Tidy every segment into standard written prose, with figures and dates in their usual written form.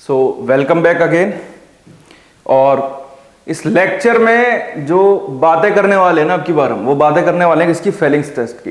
So welcome back again. और इस lecture में जो बातें करने वाले हैं ना, अब की बार हम वो बातें करने वाले हैं इसकी फेलिंग्स टेस्ट की।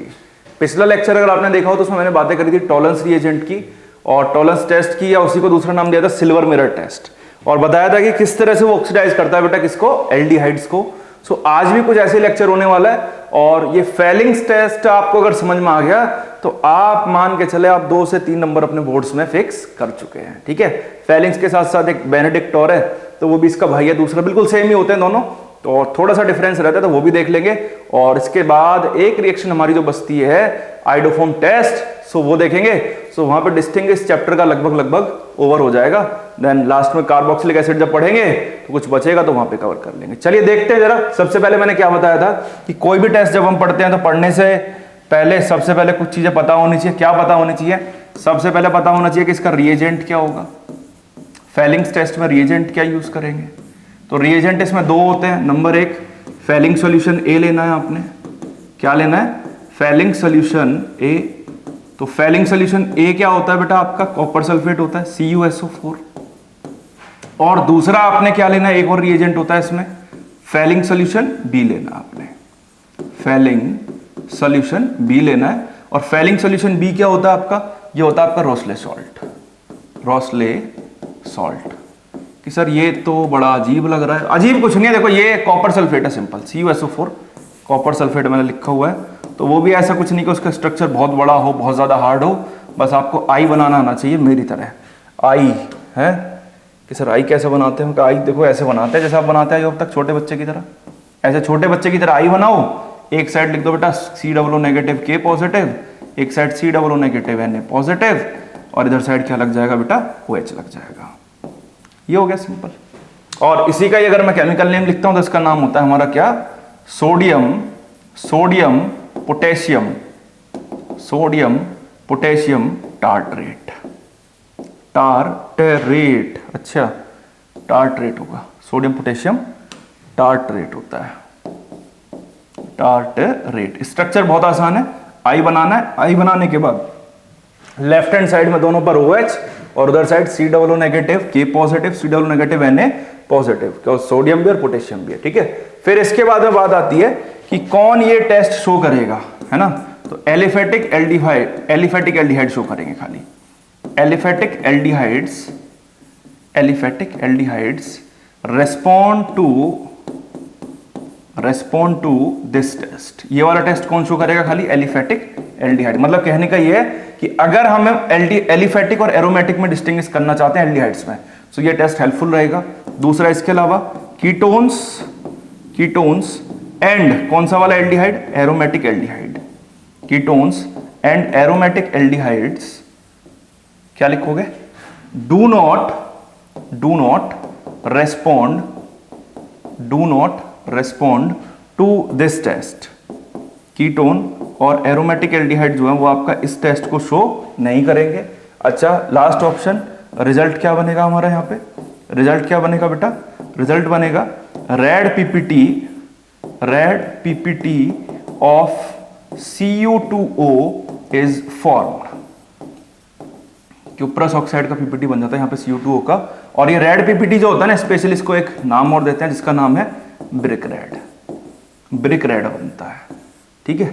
पिछला लेक्चर अगर आपने देखा हो तो उसमें मैंने बातें करी थी टॉलरेंस रिएजेंट की और टॉलरेंस टेस्ट की, या उसी को दूसरा नाम दिया था सिल्वर मिरर टेस्ट, और बताया था कि किस तरह से वो ऑक्सीडाइज करता है बेटा किसको, एल्डिहाइड्स को। सो आज भी कुछ ऐसे लेक्चर होने वाला है और ये फेलिंग्स टेस्ट आपको अगर समझ में आ गया तो आप मान के चले आप 2 से 3 नंबर अपने बोर्ड्स में फिक्स कर चुके हैं। ठीक है, फेलिंग्स के साथ साथ एक बेनेडिक्ट और है तो वो भी इसका भाई है दूसरा, बिल्कुल सेम ही होते हैं दोनों, तो थोड़ा सा डिफरेंस रहता है तो वो भी देख लेंगे। और इसके बाद एक रिएक्शन हमारी जो बचती है आइडोफोम टेस्ट, सो वो देखेंगे। सो वहां पे डिस्टिंग्विश चैप्टर का लगभग ओवर हो जाएगा। देन लास्ट में कार्बोक्सिलिक एसिड जब पढ़ेंगे तो कुछ बचेगा तो वहां पे कवर कर लेंगे। चलिए देखते हैं जरा। सबसे पहले मैंने क्या बताया था कि कोई भी टेस्ट जब हम पढ़ते हैं तो पढ़ने से पहले सबसे पहले कुछ चीजें पता होनी चाहिए। क्या पता होनी चाहिए? सबसे पहले पता होना चाहिए कि इसका रिएजेंट क्या होगा। फेलिंग्स टेस्ट में रिएजेंट क्या यूज करेंगे? तो रिएजेंट इसमें 2 होते हैं। नंबर 1 फेलिंग सॉल्यूशन ए लेना है आपने। क्या लेना है? फेलिंग सॉल्यूशन ए। तो फेलिंग सॉल्यूशन ए क्या होता है बेटा? आपका कॉपर सल्फेट होता है CuSO4। और दूसरा आपने क्या लेना है? एक और रिएजेंट होता है इसमें, फेलिंग सॉल्यूशन बी लेना आपने। फेलिंग सॉल्यूशन बी लेना है। और फेलिंग सॉल्यूशन बी क्या होता है आपका? ये होता है आपका रोसले सॉल्ट। रोसले सॉल्ट कि सर ये तो बड़ा अजीब लग रहा है। अजीब कुछ नहीं है, देखो ये कॉपर सल्फेट है सिंपल, CuSO4 कॉपर सल्फेट मैंने लिखा हुआ है। तो वो भी ऐसा कुछ नहीं कि उसका स्ट्रक्चर बहुत बड़ा हो, बहुत ज्यादा हार्ड हो, बस आपको आई बनाना आना चाहिए मेरी तरह। आई है कि सर आई कैसे बनाते हैं? आई देखो ऐसे बनाते हैं जैसे आप बनाते हैं अब तक छोटे बच्चे की तरह। ऐसे छोटे बच्चे की तरह आई बनाओ। एक साइड लिख दो बेटा COO नेगेटिव K पॉजिटिव, एक side COO negative Na positive, और इधर साइड क्या लग जाएगा बेटा? OH लग जाएगा। ये हो गया सिंपल। और इसी का ही अगर मैं केमिकल नेम लिखता हूं तो इसका नाम होता है हमारा क्या? Sodium potassium tartrate. टार्टरेट, अच्छा टार्टरेट होगा, सोडियम पोटेशियम टार्टरेट होता है, टार्टरेट। स्ट्रक्चर बहुत आसान है, आई बनाना है। आई बनाने के बाद लेफ्ट हैंड साइड में दोनों पर OH और उधर side COO negative K positive, COO negative Na positive, क्यों? सोडियम भी और पोटेशियम भी है। ठीक है, फिर इसके बाद में बात आती है कि कौन ये टेस्ट शो करेगा, है ना? तो एलिफेटिक एल्डिहाइड शो करेंगे खाली। Aliphatic aldehydes respond to this test. ये वाला टेस्ट कौन शो करेगा? खाली एलिफेटिक एल्डिहाइड। मतलब कहने का ये है कि अगर हम एलिफेटिक और एरोमेटिक में डिस्टिंग्विश करना चाहते हैं एल्डिहाइड्स में, तो ये टेस्ट हेल्पफुल रहेगा। दूसरा इसके अलावा कीटोन्स एंड कौन सा वाला aldehyde? Aromatic aldehyde. Ketones and aromatic aldehydes क्या लिखोगे? Do not respond to this test. Ketone और एरोमेटिक एल्डिहाइड जो है वो आपका इस टेस्ट को शो नहीं करेंगे। अच्छा, लास्ट ऑप्शन, रिजल्ट क्या बनेगा हमारा यहाँ पे? रिजल्ट क्या बनेगा बेटा? रिजल्ट बनेगा red PPT of Cu2O is formed. Cuprous oxide का पीपीटी बन जाता है यहाँ पे Cu2O का। और ये रेड पीपीटी जो होता है ना, स्पेशली इसको एक नाम और देते हैं जिसका नाम है ब्रिक रेड बनता है। ठीक है,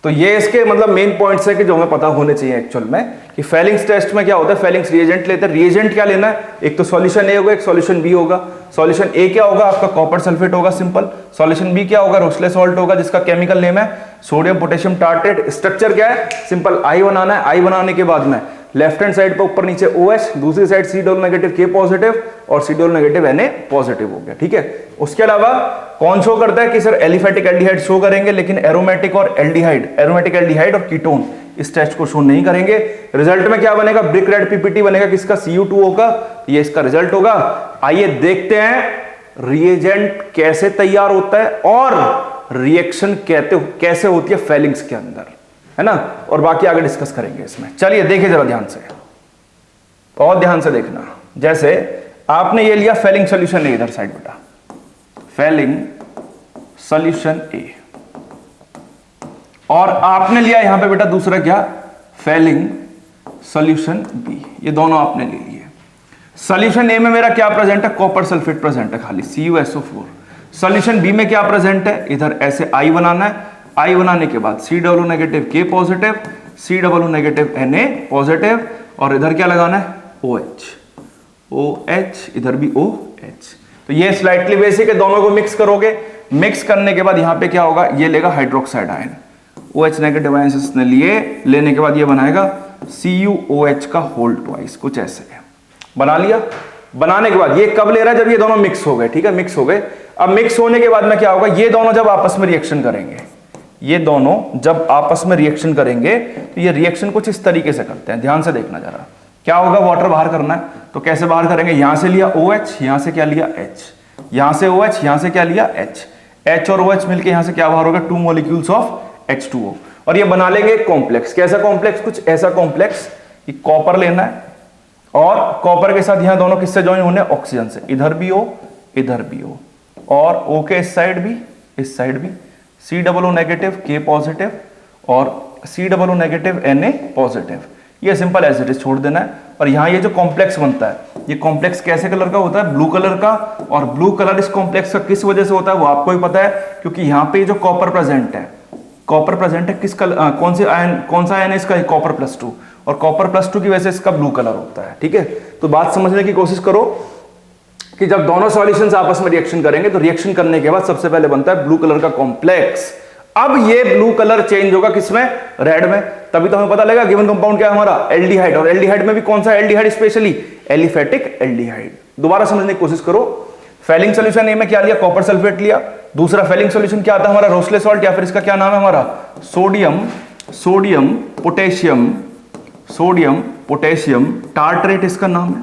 तो ये इसके मतलब मेन पॉइंट्स है कि जो हमें पता होने चाहिए एक्चुअल में कि फेलिंग्स टेस्ट में क्या होता है। फेलिंग्स रिएजेंट लेते हैं। रिएजेंट क्या लेना है? एक तो सॉल्यूशन ए होगा, एक सॉल्यूशन बी होगा। सॉल्यूशन ए क्या होगा? आपका कॉपर सल्फेट होगा सिंपल। सॉल्यूशन बी क्या होगा? रोसले सॉल्ट होगा जिसका केमिकल नेम है सोडियम पोटेशियम टार्टरेट। स्ट्रक्चर क्या है? सिंपल आई बनाना है। आई बनाने के बाद में लेफ्ट हैंड साइड पर ऊपर नीचे OH, दूसरी side COO negative K positive और COO नेगेटिव Na पॉजिटिव हो गया। ठीक है, उसके अलावा कौन शो करता है कि सर एलिफेटिक एल्डिहाइड शो करेंगे, लेकिन एरोमेटिक एल्डिहाइड और कीटोन इस टेस्ट को शो नहीं करेंगे। रिजल्ट में क्या बनेगा? ब्रिक रेड पीपीटी बनेगा किसका? Cu2O का। ये इसका रिजल्ट होगा। आइए देखते हैं रिएजेंट कैसे तैयार होता है और रिएक्शन कैसे होती है फेलिंग्स के अंदर, है ना? और बाकी आगे डिस्कस करेंगे इसमें। चलिए देखिए जरा ध्यान से, बहुत ध्यान से देखना। जैसे आपने ये लिया फेलिंग सॉल्यूशन ए, इधर साइड बेटा फेलिंग सॉल्यूशन ए, और आपने लिया यहां पे बेटा दूसरा क्या? Fehling solution B. ये दोनों आपने ले लिए। सॉल्यूशन ए में मेरा क्या प्रेजेंट है, कॉपर सल्फेट प्रेजेंट है खाली CuSO4। सॉल्यूशन बी में क्या प्रेजेंट है, इधर ऐसे आई बनाना है, आई बनाने के बाद COO negative K positive, COO negative Na positive, और इधर क्या लगाना है OH, इधर भी OH। तो ये स्लाइटली बेसिक है, दोनों को मिक्स करोगे, मिक्स करने के बाद यहां पे क्या होगा, ये लेगा hydroxide ion, OH negative ion इसने लेने के बाद ये बनाएगा CuOH का होल ट्वाइस, कुछ ऐसे है। बना लिया। बनाने के बाद ये कब ले रहा है, जब ये दोनों मिक्स हो गए, ठीक है, मिक्स हो गए। अब मिक्स होने के बाद में क्या होगा, ये दोनों जब आपस में रिएक्शन करेंगे, ये दोनों जब आपस में रिएक्शन करेंगे तो ये रिएक्शन कुछ इस तरीके से करते हैं, ध्यान से देखना जरा। क्या होगा, वाटर बाहर करना है, तो कैसे बाहर करेंगे, यहां से लिया OH, यहां से क्या लिया H, यहां से OH, यहां से क्या लिया H और OH मिलके यहां से क्या बाहर होगा, 2 मॉलिक्यूल्स ऑफ H2O। और ये बना लेंगे कॉम्प्लेक्स। कैसा कॉम्प्लेक्स, कुछ ऐसा कॉम्प्लेक्स कि कॉपर लेना है और कॉपर के साथ यहां दोनों किससे ज्वाइन होने, ऑक्सीजन से, इधर भी O इधर भी O, और O के इस साइड भी इस साइड भी, COO नेगेटिव K पॉजिटिव और COO नेगेटिव Na पॉजिटिव। ये सिंपल एज इट इज छोड़ देना है। और यहां ये जो कॉम्प्लेक्स बनता है, ये कॉम्प्लेक्स कैसे कलर का होता है, ब्लू कलर का। और ब्लू कलर इस कॉम्प्लेक्स का किस वजह से होता है वो आपको ही पता है, क्योंकि यहां पे जो कॉपर प्रेजेंट है, कॉपर प्रेजेंट है किस कलर, कौन से आयन, कौन सा आयन है इसका, कॉपर +2, और कॉपर +2 की वजह से इसका ब्लू कलर होता है। ठीक है, तो बात समझने की कोशिश करो कि जब दोनों सॉल्यूशंस आपस में रिएक्शन करेंगे तो रिएक्शन करने के बाद सबसे पहले बनता है ब्लू कलर का कॉम्प्लेक्स। अब ये ब्लू कलर चेंज होगा किसमें, रेड में, तभी तो हमें पता लगेगा गिवन कंपाउंड क्या है हमारा, एल्डिहाइड। और एल्डिहाइड में भी कौन सा एल्डिहाइड, स्पेशली एलिफेटिक एल्डिहाइड। दोबारा समझने की कोशिश करो। फेलिंग सॉल्यूशन ए में क्या लिया, कॉपर सल्फेट लिया। दूसरा फेलिंग सॉल्यूशन क्या आता है हमारा, रोसले सॉल्ट, या फिर इसका क्या नाम है हमारा, सोडियम पोटेशियम टार्टरेट, इसका नाम है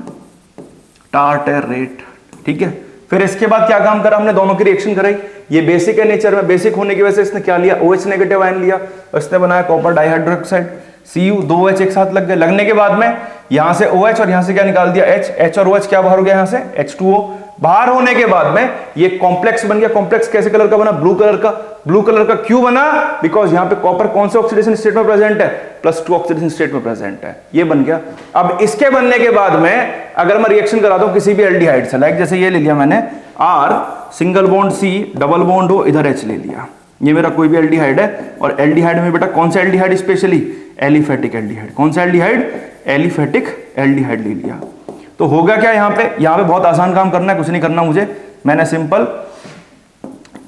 टार्टरेट। ठीक है, फिर इसके बाद क्या काम करा हमने, दोनों की रिएक्शन कराई। ये बेसिक है नेचर में, बेसिक होने की वजह से इसने क्या लिया, OH नेगेटिव आयन लिया और इसने बनाया कॉपर डाइहाइड्रोक्साइड, Cu, 2 OH एक साथ लग गए। लगने के बाद में यहां से OH और यहां से क्या निकाल दिया H और OH क्या बाहर हो गया यहां से H2O। बाहर होने के बाद में ये कॉम्प्लेक्स बन गया। कॉम्प्लेक्स कैसे कलर का बना, ब्लू कलर का। ब्लू कलर का क्यों बना, बिकॉज यहां पे कॉपर कौन से ऑक्सीडेशन स्टेट में प्रेजेंट है, +2 ऑक्सीडेशन स्टेट में प्रेजेंट है, ये बन गया। अब इसके बनने के बाद में अगर मैं रिएक्शन करा दूं किसी भी एल्डिहाइड से, लाइक जैसे ये ले लिया मैंने R single bond C double bond O इधर H ले लिया, ये मेरा कोई भी एल्डिहाइड है। और एल्डिहाइड में बेटा कौन सा एल्डिहाइड, स्पेशली एलिफेटिक एल्डिहाइड। कौन सा एल्डिहाइड, एलिफेटिक एल्डिहाइड ले लिया। तो होगा क्या यहां पे बहुत आसान काम करना है, कुछ नहीं करना मुझे। मैंने सिंपल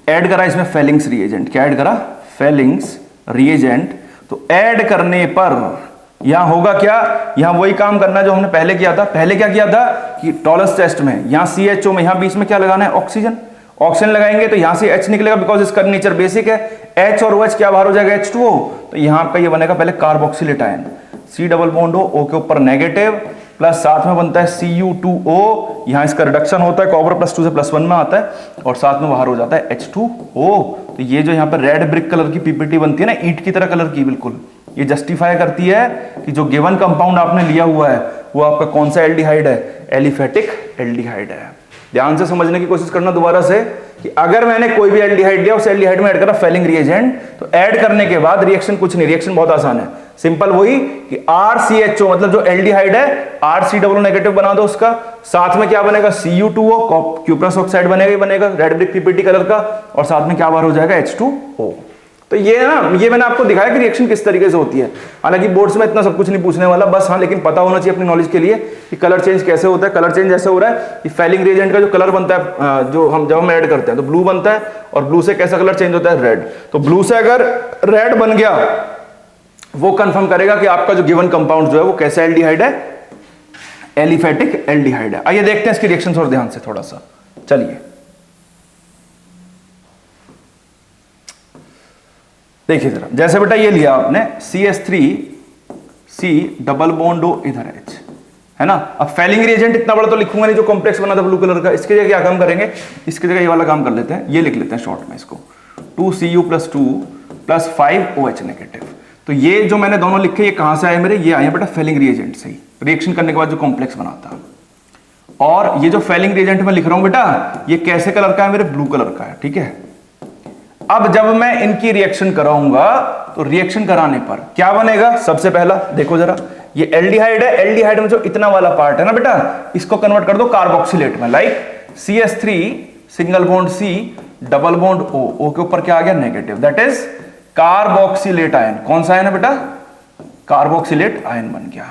ऐड करा इसमें फेलिंग्स रिएजेंट। क्या ऐड करा, फेलिंग्स रिएजेंट। तो ऐड करने पर यहां होगा क्या, यहां वही काम करना जो हमने पहले किया था। पहले क्या किया था कि टॉलस टेस्ट में यहां CHO में यहां बीच में क्या लगाना है, ऑक्सीजन। ऑक्सीजन लगाएंगे तो यहां से H निकलेगा, बिकॉज इसका नेचर बेसिक है। H और OH क्या बाहर हो जाएगा, H2O। तो यहां पे ये बनेगा पहले carboxylate ion, C double bond O के ऊपर नेगेटिव, प्लस साथ में बनता है Cu2O। यहां इसका रिडक्शन होता है, कॉपर +2 से +1 में आता है, और साथ में बाहर हो जाता है H2O। तो ये जो यहां पर रेड ब्रिक कलर की PPT बनती है ना, ईंट की तरह कलर की, बिल्कुल ये जस्टिफाई करती है कि जो गिवन कंपाउंड आपने लिया हुआ है वो आपका कौन सा एल्डिहाइड है, एलिफेटिक एल्डिहाइड है। ध्यान से समझने की कोशिश करना दोबारा से कि अगर मैंने कोई भी एल्डिहाइड लिया, उस एल्डिहाइड में ऐड करा फेलिंग रिएजेंट, तो ऐड करने के बाद रिएक्शन कुछ नहीं, रिएक्शन बहुत आसान है, सिंपल वही कि RCHO मतलब जो एल्डिहाइड है RCOO नेगेटिव बना दो उसका, साथ में क्या बनेगा Cu2O, क्यूप्रस ऑक्साइड बनेगा, ही बनेगा रेड ब्रिक PPT कलर का, और साथ में क्या बाहर हो जाएगा H2O। तो ये ना, ये मैंने आपको दिखाया कि रिएक्शन किस तरीके से होती है। हालांकि बोर्ड्स में इतना सब कुछ नहीं पूछने वाला, बस हाँ लेकिन पता होना चाहिए अपनी नॉलेज के लिए कि कलर चेंज कैसे होता है। कलर चेंज ऐसे हो रहा है कि फेलिंग रिएजेंट का जो कलर बनता है, जो हम जब हम ऐड करते हैं तो ब्लू बनता है, और ब्लू से कैसा कलर चेंज होता है, रेड। तो ब्लू से अगर रेड बन गया, वो कंफर्म करेगा कि आपका जो गिवन कंपाउंड जो है वो कैसा एल्डिहाइड है, एलिफेटिक एल्डिहाइड है। आइए देखते हैं इसकी रिएक्शन और ध्यान से थोड़ा सा, चलिए देखिए जरा। जैसे बेटा ये लिया आपने CH3C डबल बॉन्ड O इधर H, है ना। अब फेलिंग रिएजेंट इतना बड़ा तो लिखूंगा नहीं जो कॉम्प्लेक्स बना था ब्लू कलर का। इसके जगह क्या काम करेंगे, इसकी जगह ये वाला काम कर लेते हैं, ये लिख लेते हैं शॉर्ट में इसको, 2Cu + 2 + 5OH नेगेटिव। तो ये जो मैंने दोनों लिखे, ये कहां से आए मेरे, ये आए बेटा फेलिंग रिएजेंट से ही, रिएक्शन करने के बाद जो कॉम्प्लेक्स बना था। और ये जो फेलिंग रिएजेंट में लिख रहा हूं बेटा, ये कैसे कलर का है मेरे, ब्लू कलर का है। ठीक है, अब जब मैं इनकी रिएक्शन कराऊंगा तो रिएक्शन कराने पर क्या बनेगा, सबसे पहला देखो जरा, ये एल्डिहाइड है, एल्डिहाइड में जो इतना वाला पार्ट है ना बेटा, इसको कन्वर्ट कर दो कार्बोक्सिलेट में, like CH3 single bond C double bond O के ऊपर क्या आ गया negative, that is carboxylate ion. कौन सा आयन है बेटा, कार्बोक्सिलेट आयन बन गया।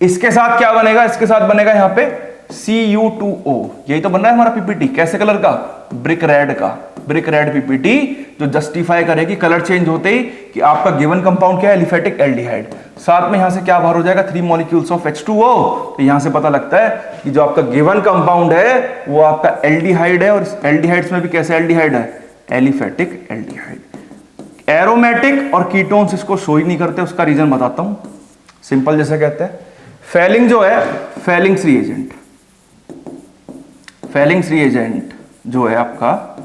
इसके साथ क्या बनेगा, इसके साथ बनेगा यहां पे Cu2O, यही तो बन रहा है हमारा पीपीटी। कैसे कलर का, ब्रिक रेड का, ब्रिक रेड पीपीटी, जो जस्टिफाई करेगी कलर चेंज होते ही कि आपका गिवन कंपाउंड क्या है, एलिफेटिक एल्डिहाइड। साथ में यहां से क्या बाहर हो जाएगा, 3 मॉलिक्यूल्स ऑफ H2O। तो यहां से पता लगता है कि जो आपका गिवन कंपाउंड है वो आपका एल्डिहाइड है, और इस एल्डिहाइड्स में भी कैसे एल्डिहाइड है, एलिफेटिक एल्डिहाइड। एरोमेटिक और कीटोन्स इसको शो ही नहीं करते, उसका रीजन बताता हूं। सिंपल जैसे कहते हैं, फेलिंग जो है, फेलिंग्स रिएजेंट, फेलिंग्स रिएजेंट जो है आपका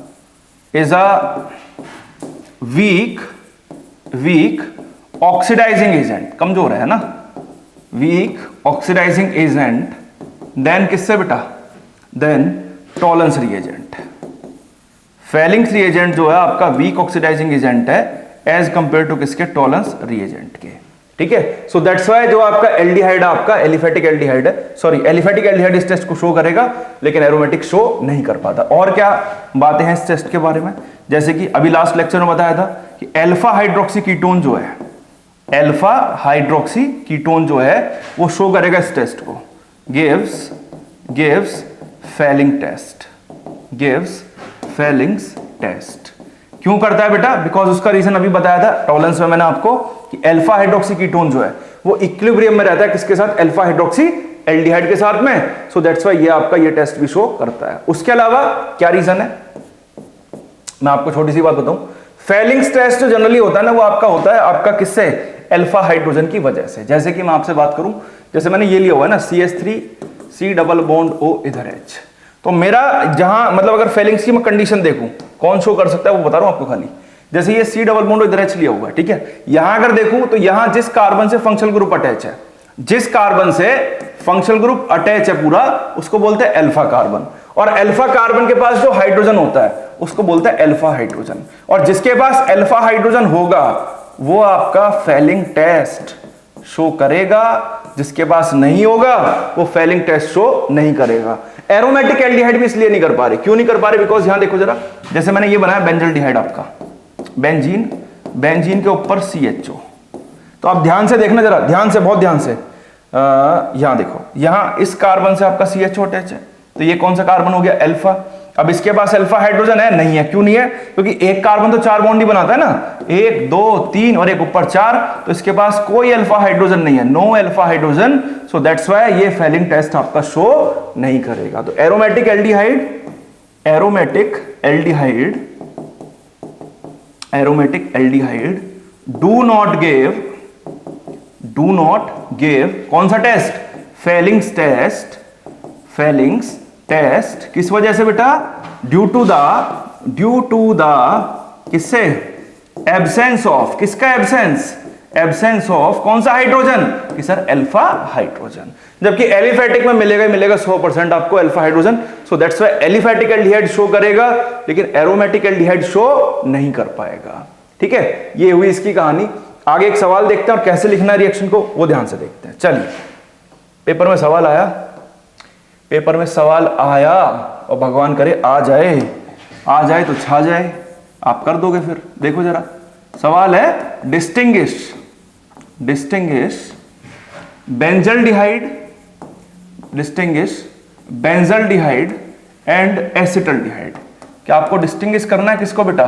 is a weak oxidising agent, कमजोर है ना, वीक ऑक्सीडाइजिंग एजेंट देन किससे बेटा, then Tollens reagent. Fehling's reagent जो है आपका वीक ऑक्सीडाइजिंग एजेंट है एज कंपेयर टू किसके, टॉलरेंस रिएजेंट के। ठीक है, सो दैट्स वाई जो आपका एल्डिहाइड आपका एलिफेटिक एल्डिहाइड है, सॉरी एलिफेटिक एल्डिहाइड इस टेस्ट को शो करेगा लेकिन एरोमेटिक शो नहीं कर पाता। और क्या बातें हैं इस टेस्ट के बारे में, जैसे कि अभी लास्ट लेक्चर में बताया था कि अल्फा हाइड्रोक्सी कीटोन जो है, अल्फा हाइड्रोक्सी कीटोन जो है वो शो करेगा इस टेस्ट को, gives Fehling test, gives Fehling's test. क्यों करता है बेटा, बिकॉज उसका रीजन अभी बताया था टॉलरेंस में मैंने आपको कि अल्फा हाइड्रोक्सी कीटोन जो है वो इक्विलिब्रियम में रहता है किसके साथ, अल्फा हाइड्रोक्सी एल्डिहाइड के साथ में। सो दैट्स व्हाई ये आपका ये टेस्ट भी शो करता है। उसके अलावा क्या रीजन है, मैं आपको छोटी सी बात बताऊं, फेलिंग्स टेस्ट जो जनरली होता है ना वो आपका होता है आपका किससे, अल्फा हाइड्रोजन की वजह से। जैसे कि मैं आपसे बात करूं, जैसे मैंने ये लिया हुआ है ना CH3 C double bond O इधर H, तो मेरा जहां मतलब अगर फेलिंग्स की मैं कंडीशन देखूं कौन शो कर सकता है वो बता रहा हूं आपको खाली। जैसे ये C डबल बॉन्ड इधर H लिया हुआ है, ठीक है, यहां अगर देखूं तो यहां जिस कार्बन से फंक्शनल ग्रुप अटैच है, जिस कार्बन से फंक्शनल ग्रुप अटैच है पूरा, उसको बोलते हैं अल्फा कार्बन। और अल्फा कार्बन के पास जो हाइड्रोजन होता है उसको बोलते हैं अल्फा हाइड्रोजन। और जिसके पास अल्फा हाइड्रोजन होगा वो आपका फेलिंग टेस्ट शो करेगा, जिसके पास नहीं होगा वो फेलिंग टेस्ट शो नहीं करेगा। एरोमेटिक एल्डिहाइड भी इसलिए नहीं कर पा रहे, क्यों नहीं कर पा रहे, बिकॉज यहां देखो जरा, जैसे मैंने ये बनाया बेंजल्डिहाइड आपका, बेंजीन, बेंजीन के ऊपर CHO, तो आप ध्यान से देखना जरा, ध्यान से, बहुत ध्यान से, यहां देखो, यहां इस कार्बन से आपका CHO अटैच है, तो ये कौन सा कार्बन हो गया, अल्फा। अब इसके पास अल्फा हाइड्रोजन है, नहीं है, क्यों नहीं है, क्योंकि एक कार्बन तो 4 बॉन्ड ही बनाता है ना, 1 2 3 और एक ऊपर 4, तो इसके पास कोई अल्फा हाइड्रोजन नहीं है, no alpha hydrogen. So that's why ये फेलिंग टेस्ट आपका शो नहीं करेगा। तो aromatic aldehyde, aromatic aldehyde, aromatic aldehyde do not give कौन सा test, Fehling's test, Fehling's test. किस वजह से बेटा, ड्यू टू द किससे, एब्सेंस ऑफ, किसका एब्सेंस, एब्सेंस ऑफ कौन सा हाइड्रोजन, कि सर अल्फा हाइड्रोजन। जबकि एलिफेटिक में मिलेगा ही मिलेगा 100% आपको alpha hydrogen. So that's why aliphatic aldehyde show करेगा लेकिन एरोमेटिक एल्डिहाइड शो नहीं कर पाएगा। ठीक है, ये हुई इसकी कहानी। आगे एक सवाल देखते हैं और कैसे लिखना है रिएक्शन को वो ध्यान से देखते हैं। चलिए, पेपर में सवाल आया, पेपर में सवाल आया और भगवान करे आ जाए तो छा जाए, आप कर दोगे फिर। देखो जरा, सवाल है डिस्टिंग्विश बेंजल्डिहाइड एंड एसिटल्डिहाइड। क्या आपको डिस्टिंग्विश करना है किसको बेटा,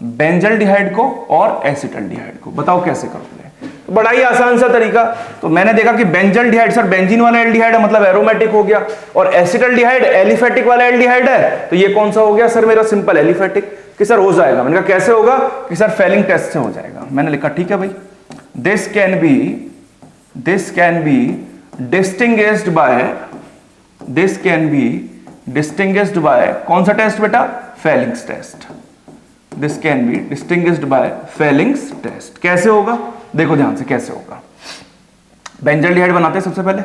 बेंजल्डिहाइड को और एसिटल्डिहाइड को। बताओ कैसे करोगे, तो बड़ा ही आसान सा तरीका। तो मैंने देखा कि बेंजल्डिहाइड सर बेंजीन वाला एल्डिहाइड है, मतलब एरोमेटिक हो गया, और एसिटल्डिहाइड एलिफेटिक वाला एल्डिहाइड है, तो ये कौन सा हो गया सर मेरा, सिंपल एलिफेटिक। कि सर हो जाएगा, मैंने कहा कैसे होगा, कि सर फेलिंग टेस्ट से हो जाएगा। मैंने लिखा ठीक है भाई, this can be distinguished by कौन सा टेस्ट बेटा, Fehling's test. This can be distinguished by Fehling's test. कैसे होगा, देखो ध्यान से कैसे होगा। बेंजल्डिहाइड बनाते हैं सबसे पहले,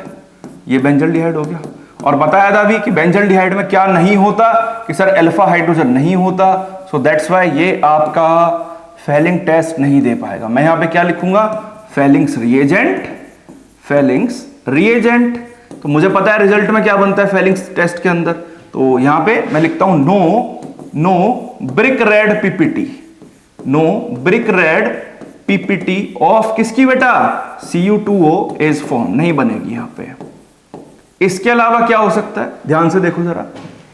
ये बेंजल्डिहाइड हो गया, और बताया था भी कि बेंजल्डिहाइड में क्या नहीं होता, कि सर अल्फा हाइड्रोजन नहीं होता। सो दैट्स व्हाई ये आपका फेलिंग टेस्ट नहीं दे पाएगा। मैं यहां पे क्या लिखूंगा, फेलिंग्स फेलिंग्स रिएजेंट। तो मुझे पता है रिजल्ट में क्या बनता है फेलिंग्स टेस्ट के अंदर, तो यहां पे मैं लिखता हूं no brick red PPT, no brick red PPT of किसकी बेटा, Cu2O इज फॉर्म, नहीं बनेगी यहां पे। इसके अलावा क्या हो सकता है, ध्यान से देखो जरा,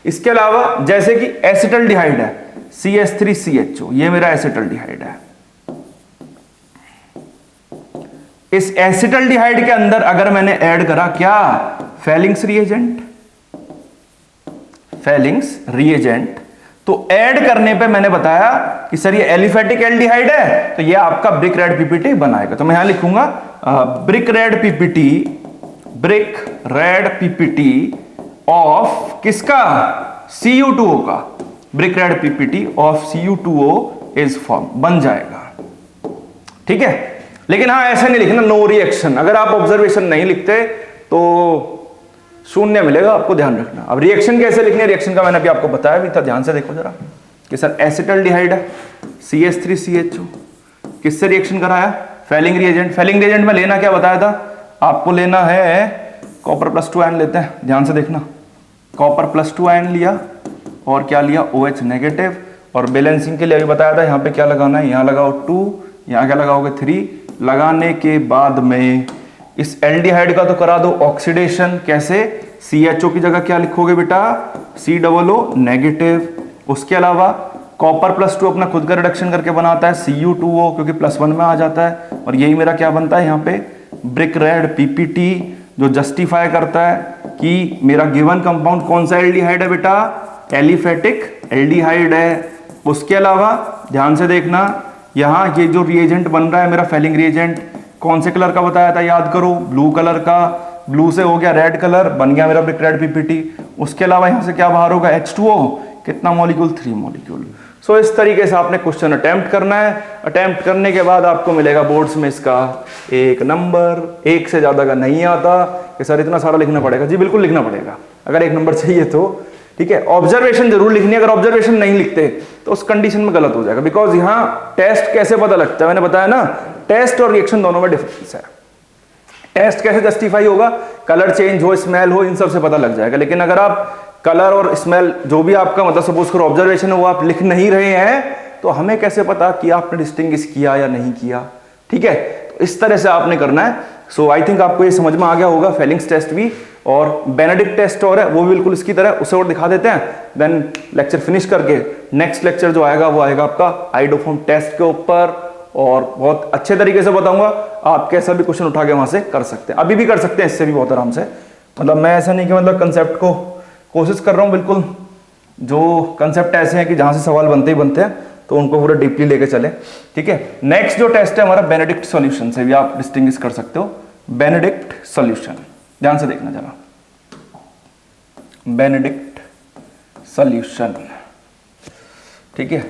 इसके अलावा जैसे कि एसिटल्डिहाइड है CH3CHO, ये मेरा एसिटल्डिहाइड है। इस एसिटल्डिहाइड के अंदर अगर मैंने ऐड करा क्या, फेलिंग्स रिएजेंट, फेलिंग्स रिएजेंट, तो ऐड करने पे मैंने बताया कि सर ये एलिफेटिक एल्डिहाइड है, तो ये आपका ब्रिक रेड पीपीटी बनाएगा। तो मैं यहां लिखूंगा brick red PPT, brick red PPT of किसका, Cu2O का, brick red PPT of Cu2O is form बन जाएगा। ठीक है, लेकिन हाँ ऐसे नहीं लिखना नो रिएक्शन, अगर आप ऑब्जर्वेशन नहीं लिखते तो शून्य मिलेगा, आपको ध्यान रखना। अब रिएक्शन कैसे लिखनी है, रिएक्शन का मैंने अभी आपको बताया भी था, ध्यान से देखो जरा कि सर एसिटल्डिहाइड है CH3CHO, किससे रिएक्शन कराया, फेलिंग रिएजेंट। फेलिंग रिएजेंट में लेना क्या बताया था आपको, लेना है कॉपर +2 आयन लेते हैं, ध्यान से देखना, कॉपर +2 आयन लिया और क्या लिया OH नेगेटिव, और बैलेंसिंग के लिए अभी बताया था यहाँ पे क्या लगाना है, यहाँ लगाओ 2, यहाँ क्या लगाओगे 3, लगाने के बाद में इस एल्डिहाइड का तो करा दो ऑक्सीडेशन, कैसे, CHO की जगह क्या लिखोगे बेटा, COO नेगेटिव। उसके अलावा कॉपर +2 अपना खुद का रिडक्शन करके बनाता है Cu2O, क्योंकि +1 में आ जाता है, और यही मेरा क्या बनता है यहाँ पे ब्रिक रेड पीपीटी, जो जस्टिफाई करता है कि मेरा गिवन कंपाउंड कौन सा एल्डिहाइड है बेटा, एलिफेटिक एल्डिहाइड है। उसके अलावा ध्यान से देखना, यहाँ ये जो रिएजेंट बन रहा है मेरा फेलिंग रिएजेंट, कौन से कलर का बताया था, याद करो, ब्लू कलर का, ब्लू से हो गया रेड कलर, बन गया मेरा ब्रिक रेड पीपीटी। उसके अलावा यहाँ से क्या बाहर होगा, H2O, कितना मॉलिक्यूल, 3 मॉलिक्यूल। सो इस तरीके से आपने क्वेश्चन अटेम्प्ट करना है। अटेम्प्ट करने के बाद आपको मिलेगा बोर्ड्स में इसका 1 नंबर, 1 से ज्यादा का नहीं आता कि सर इतना सारा लिखना पड़ेगा, जी बिल्कुल लिखना पड़ेगा अगर 1 नंबर चाहिए तो। ठीक है, ऑब्जर्वेशन जरूर लिखनी है, अगर ऑब्जर्वेशन नहीं लिखते तो उस कंडीशन में गलत हो जाएगा, बिकॉज यहाँ टेस्ट कैसे पता लगता है, मैंने बताया ना, टेस्ट और रिएक्शन दोनों में डिफरेंस है। टेस्ट कैसे जस्टिफाई होगा, कलर चेंज हो, स्मेल हो, इन सब से पता लग जाएगा। लेकिन अगर आप कलर और स्मेल जो भी आपका मतलब सपोज करो ऑब्जर्वेशन है वो आप लिख नहीं रहे हैं, तो हमें कैसे पता कि आपने डिस्टिंग्विश किया या नहीं किया। ठीक है, तो इस तरह से आपने करना है। सो आई थिंक आपको ये समझ में आ गया होगा, फेलिंग्स टेस्ट भी और बेनेडिक्ट टेस्ट और है वो भी बिल्कुल इसकी तरह, उसे और दिखा देते हैं, देन लेक्चर फिनिश करके नेक्स्ट लेक्चर जो आएगा वो आएगा आपका आइडोफॉर्म टेस्ट के ऊपर, और बहुत अच्छे तरीके से बताऊंगा, आप कैसा भी क्वेश्चन उठा के वहां से कर सकते हैं, अभी भी कर सकते हैं, इससे भी बहुत आराम से। मतलब मैं ऐसा नहीं कि मतलब कंसेप्ट को कोशिश कर रहा हूं, बिल्कुल जो कंसेप्ट ऐसे हैं कि जहां से सवाल बनते ही बनते हैं तो उनको पूरा डीपली लेके चले। ठीक है, नेक्स्ट जो टेस्ट है हमारा बेनेडिक्ट सॉल्यूशन से भी आप डिस्टिंग्विश कर सकते हो। बेनेडिक्ट सॉल्यूशन, ध्यान से देखना जरा, बेनेडिक्ट सॉल्यूशन। ठीक है,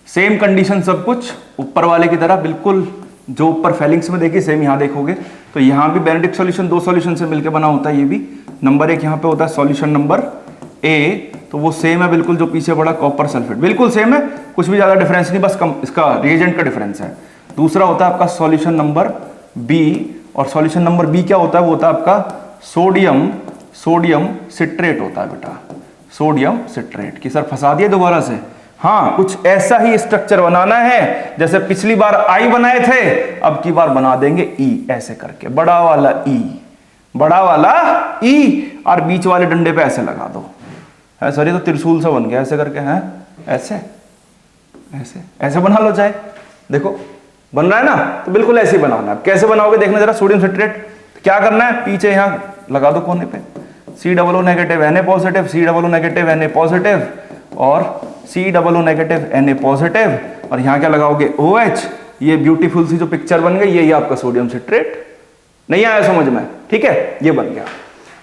सेम कंडीशन सब कुछ ऊपर वाले की तरह, बिल्कुल जो ऊपर फेलिंग्स में देखी सेम यहां देखोगे। तो यहां भी बेनेडिक्ट सॉल्यूशन 2 सॉल्यूशन से मिलकर बना होता है, ये भी नंबर 1 यहां पे होता है सॉल्यूशन नंबर ए, तो वो सेम है बिल्कुल जो पीछे पड़ा कॉपर सल्फेट, बिल्कुल सेम है, कुछ भी ज्यादा डिफरेंस नहीं, बस कम इसका रिएजेंट का डिफरेंस है। दूसरा होता है आपका सॉल्यूशन नंबर बी, और सॉल्यूशन नंबर बी क्या होता है, वो होता है आपका सोडियम सिट्रेट होता है बेटा, सोडियम सिट्रेट। की सर फंसा दिया दोबारा से, हाँ कुछ ऐसा ही स्ट्रक्चर बनाना है जैसे पिछली बार आई बनाए थे, अब की बार बना देंगे ई, ऐसे करके बड़ा वाला ई, बड़ा वाला ई, और बीच वाले डंडे पे ऐसे लगा दो। है सर ये तो त्रिशूल सा बन गया, ऐसे करके हैं, ऐसे ऐसे ऐसे बना लो, चाहे देखो बन रहा है ना, तो बिल्कुल ऐसे ही बनाना। कैसे बनाओगे देखना जरा, सोडियम सिट्रेट क्या करना है, पीछे यहाँ लगा दो कोने पे COO negative Na positive, COO negative Na positive, और COO नेगेटिव Na पॉजिटिव, और यहाँ क्या लगाओगे OH। ये ब्यूटीफुल सी जो पिक्चर बन गई, यही आपका सोडियम सिट्रेट। नहीं आया समझ में, ठीक है, ये बन गया।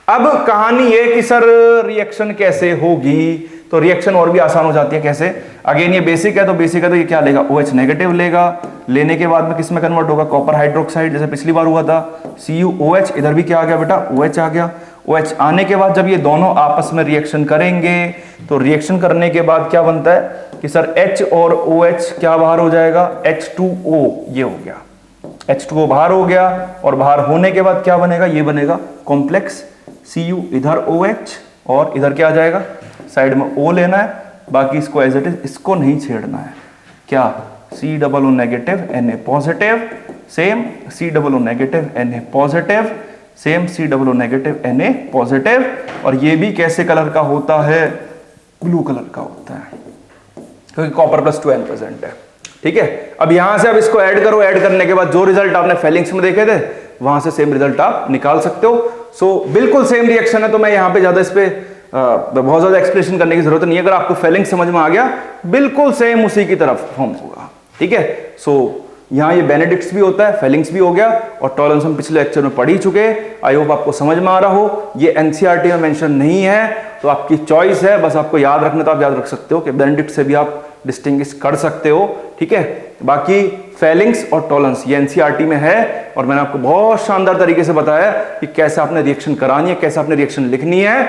अब कहानी ये कि सर रिएक्शन कैसे होगी, तो रिएक्शन और भी आसान हो जाती है। कैसे, अगेन ये बेसिक है, तो बेसिक है तो ये क्या लेगा, OH नेगेटिव लेगा, लेने के बाद में किस में कन्वर्ट होगा, कॉपर हाइड्रोक्साइड, जैसे पिछली बार हुआ था CuOH, इधर भी क्या आ गया बेटा, OH आ गया। OH आने के बाद जब ये दोनों आपस में रिएक्शन करेंगे, तो रिएक्शन करने के बाद क्या बनता है कि सर H और OH क्या बाहर हो जाएगा, H2O, ये हो गया। H2O बाहर हो गया और बाहर होने के बाद क्या बनेगा, ये बनेगा कॉम्प्लेक्स Cu, इधर OH और इधर क्या आ जाएगा, साइड में O लेना है, बाकी इसको एज इट इज, इसको नहीं छेड़ना है। क्या, C+O negative Na positive, same C+O negative Na positive, same C+O negative Na positive. और ये भी कैसे कलर का होता है, ब्लू कलर का होता है, क्योंकि कॉपर +2n प्रेजेंट है। ठीक है, अब यहां से अब इसको ऐड करो, ऐड करने के बाद जो रिजल्ट आपने फेलिंग्स में देखे थे वहां से सेम रिजल्ट आप निकाल सकते हो। सो बिल्कुल सेम रिएक्शन है, तो मैं यहां पे ज्यादा इस पे बहुत ज्यादा एक्सप्लेनेशन करने की जरूरत नहीं है। अगर आपको फेलिंग समझ में आ गया, बिल्कुल सेम उसी की तरफ फॉर्म होगा। ठीक है, सो यहाँ ये बेनेडिक्ट्स भी होता है, फेलिंग्स भी हो गया, और टॉलरेंस हम पिछले लेक्चर में पढ़ ही चुके। आई होप आपको समझ में आ रहा हो। ये एनसीईआरटी में मेंशन नहीं है, तो आपकी चॉइस है, बस आपको याद रखना, तो आप याद रख सकते हो कि बेनेडिक्ट से भी आप डिस्टिंग्विश कर सकते हो। ठीक है, बाकी फेलिंग्स और टॉलरेंस ये एनसीईआरटी में है, और मैंने आपको बहुत शानदार तरीके से बताया कि कैसे आपने रिएक्शन करानी है, कैसे आपने रिएक्शन लिखनी है।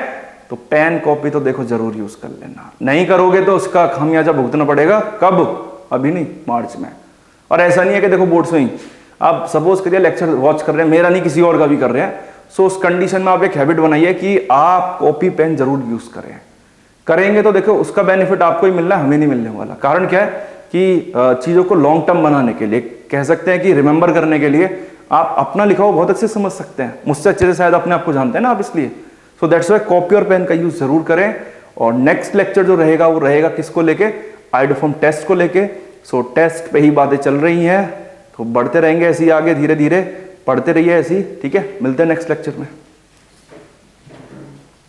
तो पेन कॉपी तो देखो जरूर यूज कर लेना, नहीं करोगे तो उसका खामियाजा भुगतना पड़ेगा। कब, अभी नहीं, मार्च में। और ऐसा नहीं है कि देखो बोर्ड्स में ही आप सपोज करिए लेक्चर वॉच कर रहे हैं, मेरा नहीं किसी और का भी कर रहे हैं, सो उस कंडीशन में आप एक हैबिट बनाइए कि आप कॉपी पेन जरूर यूज करें। करेंगे तो देखो उसका बेनिफिट आपको ही मिलना है, हमें नहीं मिलने वाला। कारण क्या है कि चीजों को लॉन्ग टर्म बनाने के लिए, कह सकते हैं कि रिमेंबर करने के लिए, आप अपना लिखा हुआ बहुत अच्छे से समझ सकते हैं, मुझसे अच्छे से शायद अपने आप को जानते हैं ना आप, इसलिए सो दैट्स वाई कॉपी और पेन का यूज जरूर करें। और नेक्स्ट लेक्चर जो रहेगा वो रहेगा किसको लेके, आइडोफॉर्म टेस्ट को लेके। सो टेस्ट पे ही बातें चल रही हैं, तो बढ़ते रहेंगे ऐसे ही आगे, धीरे धीरे पढ़ते रहिए ऐसे ही। ठीक है, मिलते हैं नेक्स्ट लेक्चर में।